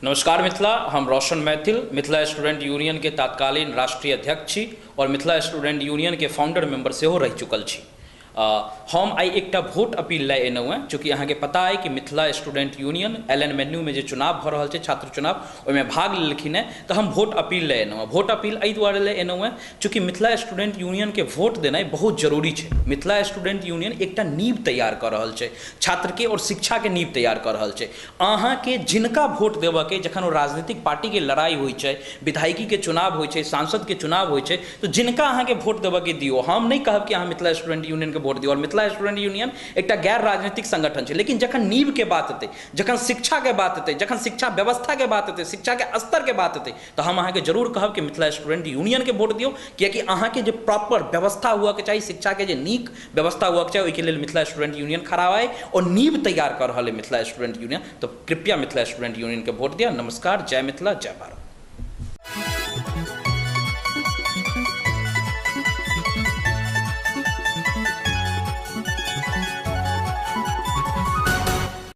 नमस्कार मिथिला, हम रोशन Maithil Mithila student union के तत्कालीन राष्ट्रीय अध्यक्ष छी और मिथिला स्टूडेंट यूनियन के फाउंडर मेंबर सेहो रह चुकल छी। हम आई एक वोट अपील लै एनौ हैं, चूँकि अहाँ के पता है कि Mithila student union LN. Menu में जो चुनाव भ रहा है, छात्र चुनाव, ओहिमे भाग लेलखिन हैं, तो हम वोट अपील लै एनौ हैं। वोट अपील एहि दुआरे लै एनौ हैं चूँकि मिथिला स्टूडेंट यूनियन के वोट देनाइ बहुत जरूरी है। मिथिला स्टूडेंट यूनियन एक नींव तैयार कर रहा है, छात्र के और शिक्षा के नींव तैयार कर रहा है। अहाँ के जिनका वोट देव के जखन वो राजनीतिक पार्टी के लड़ाई हो, विधायकी के चुनाव हो, सांसद के चुनाव हो, तो जिनका अहाँ के वोट देव के दियो। हम नहीं कहब कि अहाँ मिथिला स्टूडेंट यूनियन के वोट दियो। और मिथिला स्टूडेंट यूनियन एक गैर राजनीतिक संगठन है, लेकिन जखन नींव के बात होते, जखन शिक्षा के बात होते, जखन शिक्षा व्यवस्था के बात होते, शिक्षा के स्तर के बात होते, तो हम अहाँ के जरूर कहब कि मिथिला स्टूडेंट यूनियन के वोट दियो, कियाकि अहाँ के जो प्रॉपर व्यवस्था हुआ के चाहिए, शिक्षा के जो नीक व्यवस्था हुआ के चाहिए, ओहि के लिए मिथिला स्टूडेंट यूनियन खड़ा है और नींव तैयार कर रहा है मिथिला स्टूडेंट यूनियन। तो कृपया मिथिला स्टूडेंट यूनियन के वोट दिया। नमस्कार, जय मिथिला, जय भारत।